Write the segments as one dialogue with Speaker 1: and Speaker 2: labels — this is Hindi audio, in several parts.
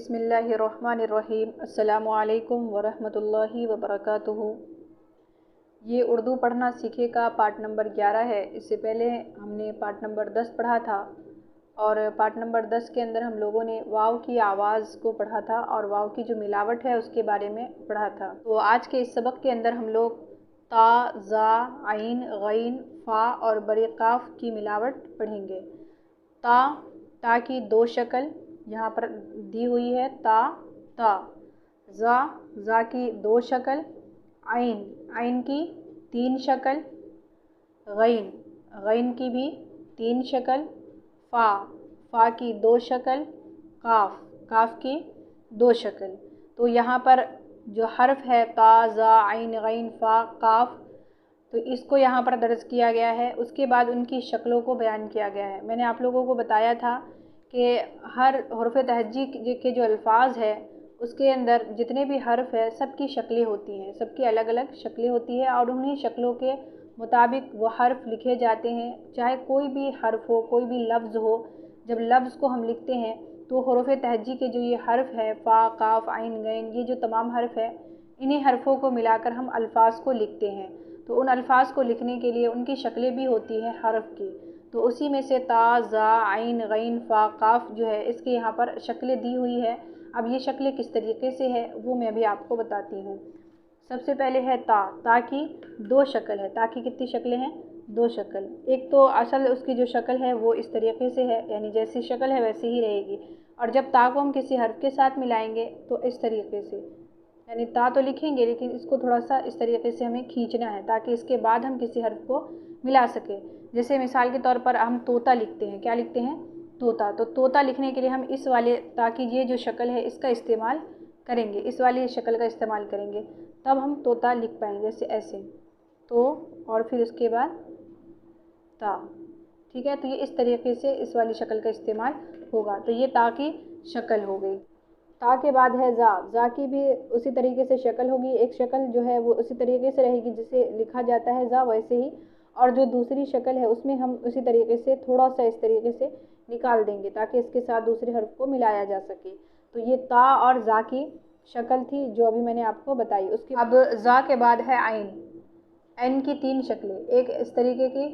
Speaker 1: बिस्मिल्लाहिर्रहमानिर्रहीम। अस्सलामु अलैकुम वरहमतुल्लाहि वबरकातुहू। ये उर्दू पढ़ना सीखे का पार्ट नंबर 11 है। इससे पहले हमने पार्ट नंबर 10 पढ़ा था और पार्ट नंबर 10 के अंदर हम लोगों ने वाव की आवाज़ को पढ़ा था और वाव की जो मिलावट है उसके बारे में पढ़ा था। तो आज के इस सबक के अंदर हम लोग ता, ज़ा, आइन, गैन, फ़ा और बड़े काफ की मिलावट पढ़ेंगे। ता की दो शक्ल यहाँ पर दी हुई है, ता। ज़ा की दो शक्ल, आइन की तीन शक्ल, गैन की भी तीन शक्ल, फ़ा की दो शक्ल, काफ की दो शक्ल। तो यहाँ पर जो हर्फ है ता, ज़ा, आइन, गैन, फ़ा, काफ, तो इसको यहाँ पर दर्ज किया गया है। उसके बाद उनकी शक्लों को बयान किया गया है। मैंने आप लोगों को बताया था कि हर हुर्फ़ तहज्जी के जो अल्फाज है उसके अंदर जितने भी हर्फ है सबकी शक्लें होती हैं, सबकी अलग अलग शक्लें होती है और उन्हीं शक्लों के मुताबिक वो हर्फ लिखे जाते हैं। चाहे कोई भी हर्फ हो, कोई भी लफ्ज़ हो, जब लफ्ज़ को हम लिखते हैं तो हुर्फ़ तहज्जी के जो ये हर्फ है फ़ा, काफ, आइन, गैन, ये जो तमाम हर्फ है इन्हीं हर्फ़ों को मिलाकर हम अल्फाज को लिखते हैं। तो उन अल्फाज को लिखने के लिए उनकी शक्लें भी होती हैं हर्फ की। तो उसी में से ता, ज़ा, आइन, गैन, फ़ा, काफ जो है इसके यहाँ पर शक्लें दी हुई है। अब ये शक्लें किस तरीके से है वो मैं अभी आपको बताती हूँ। सबसे पहले है ता की दो शक्ल है। ता की कितनी शक्लें हैं? दो शक्ल। एक तो असल उसकी जो शक्ल है वो इस तरीके से है, यानी जैसी शक्ल है वैसी ही रहेगी। और जब ता को हम किसी हर्फ के साथ मिलाएंगे तो इस तरीके से, यानी ता तो लिखेंगे लेकिन इसको थोड़ा सा इस तरीके से हमें खींचना है ताकि इसके बाद हम किसी हर्फ को मिला सकें। जैसे मिसाल के तौर पर हम तोता लिखते हैं, क्या लिखते हैं? तोता। तो तोता लिखने के लिए हम इस वाले ता की ये जो शक्ल है इसका इस्तेमाल करेंगे, इस वाली शक्ल का इस्तेमाल करेंगे, तब हम तोता लिख पाएंगे। जैसे ऐसे तो, और फिर उसके बाद ता। ठीक है, तो ये इस तरीके से इस वाली शक्ल का इस्तेमाल होगा। तो ये ता की शक्ल हो गई। ता के बाद है ज़ा की भी उसी तरीके से शक्ल होगी। एक शक्ल जो है वो उसी तरीके से रहेगी जिसे लिखा जाता है ज़ा, वैसे ही। और जो दूसरी शक्ल है उसमें हम उसी तरीके से थोड़ा सा इस तरीके से निकाल देंगे ताकि इसके साथ दूसरे हर्फ को मिलाया जा सके। तो ये ता और ज़ा की शक्ल थी जो अभी मैंने आपको बताई। उसके अब ज़ा के बाद है आइन की तीन शक्लें, एक इस तरीके की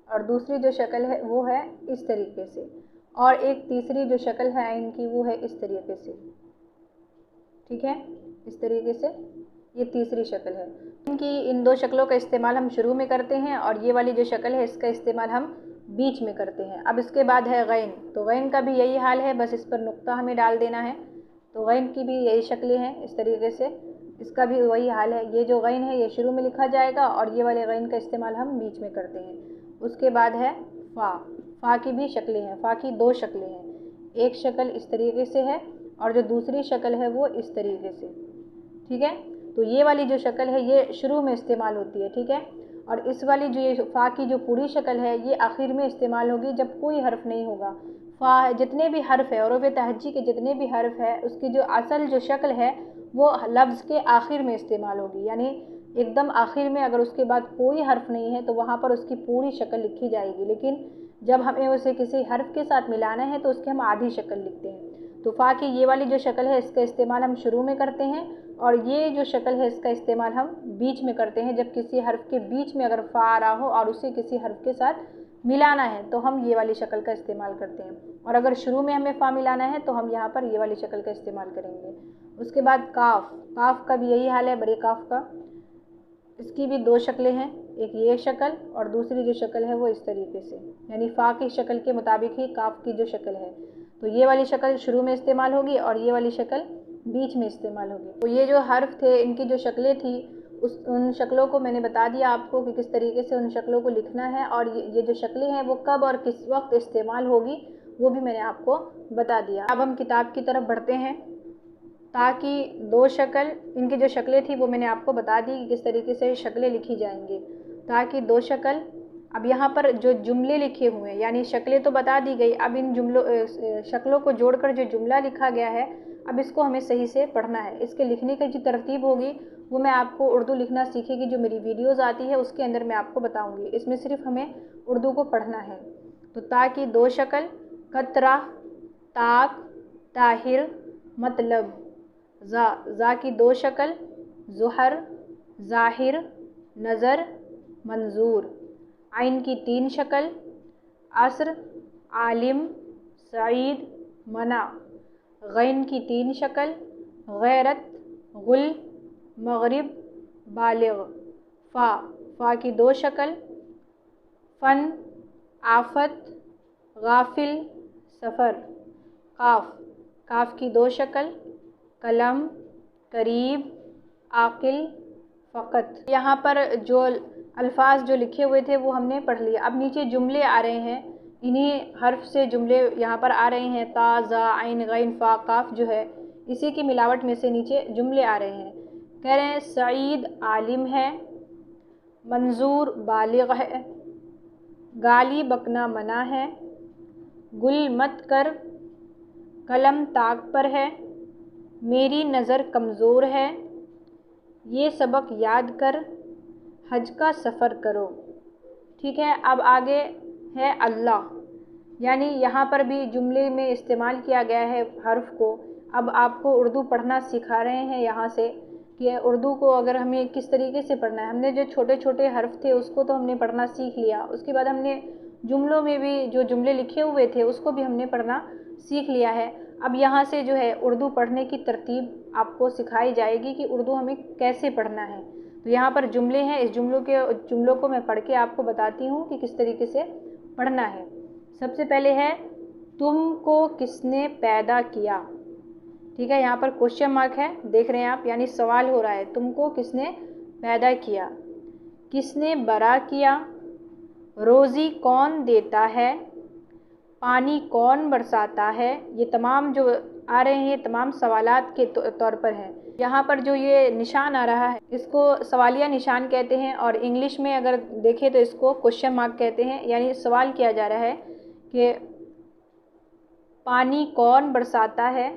Speaker 1: और दूसरी जो शक्ल है वो है इस तरीके से, और एक तीसरी जो शक्ल है आइन की वो है इस तरीके से। ठीक है, इस तरीके से ये तीसरी शक्ल है। इनकी इन दो शक्लों का इस्तेमाल हम शुरू में करते हैं और ये वाली जो शक्ल है इसका इस्तेमाल हम बीच में करते हैं। अब इसके बाद है गैन। तो गैन का भी यही हाल है, बस इस पर नुक्ता हमें डाल देना है। तो गैन की भी यही शक्लें हैं इस तरीके से, इसका भी वही हाल है। ये जो गैन है ये शुरू में लिखा जाएगा और ये वाले गैन का इस्तेमाल हम बीच में करते हैं। उसके बाद है फ़ा की भी शक्लें हैं। फ़ा की दो शक्लें हैं, एक शक्ल इस तरीके से है और जो दूसरी शक्ल है वो इस तरीके से। ठीक है, तो ये वाली जो शक्ल है ये शुरू में इस्तेमाल होती है। ठीक है, और इस वाली जो ये फ़ा की जो पूरी शक्ल है ये आखिर में इस्तेमाल होगी जब कोई हर्फ नहीं होगा। फ़ा है, जितने भी हर्फ है हुर्फ़ तहज्जी के जितने भी हर्फ है उसकी जो असल जो शक्ल है वो लफ्ज़ के आखिर में इस्तेमाल होगी, यानी एकदम आखिर में अगर उसके बाद कोई हर्फ नहीं है तो वहाँ पर उसकी पूरी शक्ल लिखी जाएगी। लेकिन जब हमें उसे किसी हर्फ के साथ मिलाना है तो उसकी हम आधी शक्ल लिखते हैं। तो फ़ा की ये वाली जो शक्ल है इसका इस्तेमाल हम शुरू में करते हैं और ये जो शक्ल है इसका इस्तेमाल हम बीच में करते हैं। जब किसी हर्फ के बीच में अगर फ़ा आ रहा हो और उसे किसी हर्फ के साथ मिलाना है तो हम ये वाली शक्ल का इस्तेमाल करते हैं, और अगर शुरू में हमें फ़ा मिलाना है तो हम यहाँ पर ये वाली शक्ल का इस्तेमाल करेंगे। उसके बाद काफ का भी यही हाल है, बड़े काफ का। इसकी भी दो शक्लें हैं, एक ये शक्ल और दूसरी जो शक्ल है वो इस तरीके से, यानी फ़ा की शक्ल के मुताबिक ही काफ की जो शक्ल है। तो ये वाली शक्ल शुरू में इस्तेमाल होगी और ये वाली शक्ल बीच में इस्तेमाल होगी। तो ये जो हर्फ थे इनकी जो शक्लें थी उन शक्लों को मैंने बता दिया आपको कि किस तरीके से उन शक्लों को लिखना है, और ये जो शक्लें हैं वो कब और किस वक्त इस्तेमाल होगी वो भी मैंने आपको बता दिया। अब हम किताब की तरफ बढ़ते हैं। ताकि दो शक्ल, इनकी जो शक्लें थी वो मैंने आपको बता दी कि किस तरीके से शक्लें लिखी जाएंगी। ताकि दो शक्ल, अब यहाँ पर जो जुमले लिखे हुए हैं, यानी शक्लें तो बता दी गई, अब इन शक्लों को जोड़कर जो जुमला लिखा गया है अब इसको हमें सही से पढ़ना है। इसके लिखने की जो तरतीब होगी वो मैं आपको उर्दू लिखना सीखेगी जो मेरी वीडियोज़ आती है उसके अंदर मैं आपको बताऊँगी। इसमें सिर्फ हमें उर्दू को पढ़ना है। तो ता की दो शक्ल, कतरा, ताक, ताहिर, मतलब। जा की 2 शक्ल, ज़ुहर, ज़ाहिर, नज़र, मंजूर। आइन की 3 शक्ल, असर, आलिम, सईद, मना। गैन की 3 शक्ल, गैरत, गुल, मगरिब, बालिग। फ़ा की 2 शक्ल, फ़न, आफत, गाफिल, सफ़र। काफ की 2 शक्ल, कलम, करीब, आकिल, फ़कत। यहाँ पर जो अल्फाज जो लिखे हुए थे वो हमने पढ़ लिया। अब नीचे जुमले आ रहे हैं, इन्हीं हर्फ से जुमले यहाँ पर आ रहे हैं। ता, ज़ा, आइन, गैन, फ़ा, काफ जो है इसी की मिलावट में से नीचे जुमले आ रहे हैं। कह रहे हैं सईद आलिम है, मंजूर बालिग है, गाली बकना मना है, गुल मत कर, कलम ताक पर है, मेरी नज़र कमज़ोर है, ये सबक याद कर, हज का सफ़र करो। ठीक है, अब आगे है अल्लाह, यानी यहाँ पर भी जुमले में इस्तेमाल किया गया है हर्फ को। अब आपको उर्दू पढ़ना सिखा रहे हैं यहाँ से कि उर्दू को अगर हमें किस तरीके से पढ़ना है। हमने जो छोटे छोटे हर्फ थे उसको तो हमने पढ़ना सीख लिया, उसके बाद हमने जुमलों में भी जो जुमले लिखे हुए थे उसको भी हमने पढ़ना सीख लिया है। अब यहाँ से जो है उर्दू पढ़ने की तरतीब आपको सिखाई जाएगी कि उर्दू हमें कैसे पढ़ना है। तो यहाँ पर जुमले हैं, इस जुमलों को मैं पढ़ के आपको बताती हूँ कि किस तरीके से पढ़ना है। सबसे पहले है तुमको किसने पैदा किया। ठीक है, यहाँ पर क्वेश्चन मार्क है, देख रहे हैं आप, यानी सवाल हो रहा है तुमको किसने पैदा किया। किसने बरा किया, रोज़ी कौन देता है, पानी कौन बरसाता है। ये तमाम जो आ रहे हैं ये तमाम सवालात के तौर पर हैं। यहाँ पर जो ये निशान आ रहा है इसको सवालिया निशान कहते हैं, और इंग्लिश में अगर देखें तो इसको क्वेश्चन मार्क कहते हैं। यानी सवाल किया जा रहा है कि पानी कौन बरसाता है,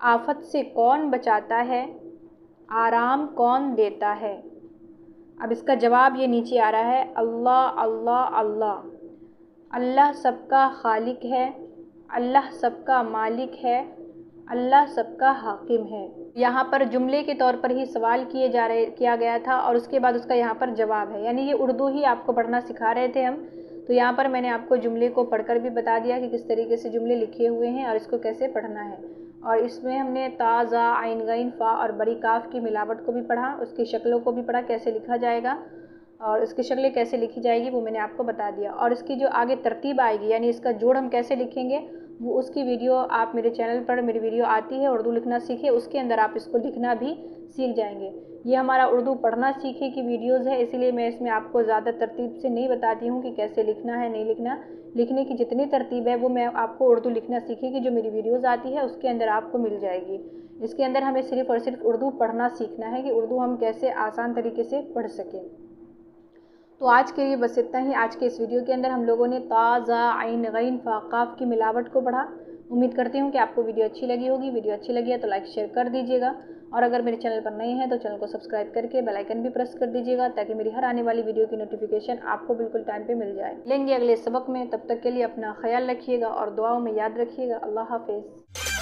Speaker 1: आफत से कौन बचाता है, आराम कौन देता है। अब इसका जवाब ये नीचे आ रहा है, अल्लाह अल्लाह अल्लाह। अल्लाह सबका खालिक है, अल्लाह सबका मालिक है, अल्लाह सबका हाकिम है। यहाँ पर जुमले के तौर पर ही सवाल किया गया था और उसके बाद उसका यहाँ पर जवाब है। यानी ये उर्दू ही आपको पढ़ना सिखा रहे थे हम। तो यहाँ पर मैंने आपको जुमले को पढ़कर भी बता दिया कि किस तरीके से जुमले लिखे हुए हैं और इसको कैसे पढ़ना है। और इसमें हमने ता, ज़ा, आइन, गैन, फ़ा और बड़ी काफ की मिलावट को भी पढ़ा, उसकी शक्लों को भी पढ़ा, कैसे लिखा जाएगा और इसकी शक्लें कैसे लिखी जाएगी वो मैंने आपको बता दिया। और इसकी जो आगे तरतीब आएगी यानी इसका जोड़ हम कैसे लिखेंगे वो उसकी वीडियो आप मेरे चैनल पर, मेरी वीडियो आती है उर्दू लिखना सीखे, उसके अंदर आप इसको लिखना भी सीख जाएंगे। ये हमारा उर्दू पढ़ना सीखे की वीडियोज़ है, इसीलिए मैं इसमें आपको ज़्यादा तरतीब से नहीं बताती हूँ कि कैसे लिखना है नहीं लिखना। लिखने की जितनी तरतीब है वो मैं आपको उर्दू लिखना सीखे की जो मेरी वीडियोज़ आती है उसके अंदर आपको मिल जाएगी। इसके अंदर हमें सिर्फ़ और सिर्फ उर्दू पढ़ना सीखना है कि उर्दू हम कैसे आसान तरीके से पढ़ सकें। तो आज के लिए बस इतना ही। आज के इस वीडियो के अंदर हम लोगों ने ता, ज़ा, आइन, गैन, फ़ा, काफ की मिलावट को पढ़ा। उम्मीद करती हूँ कि आपको वीडियो अच्छी लगी होगी। वीडियो अच्छी लगी है तो लाइक शेयर कर दीजिएगा, और अगर मेरे चैनल पर नए हैं तो चैनल को सब्सक्राइब करके बेल आइकन भी प्रेस कर दीजिएगा ताकि मेरी हर आने वाली वीडियो की नोटिफिकेशन आपको बिल्कुल टाइम पे मिल जाए। लेंगे अगले सबक में, तब तक के लिए अपना ख्याल रखिएगा और दुआओं में याद रखिएगा। अल्लाह हाफिज़।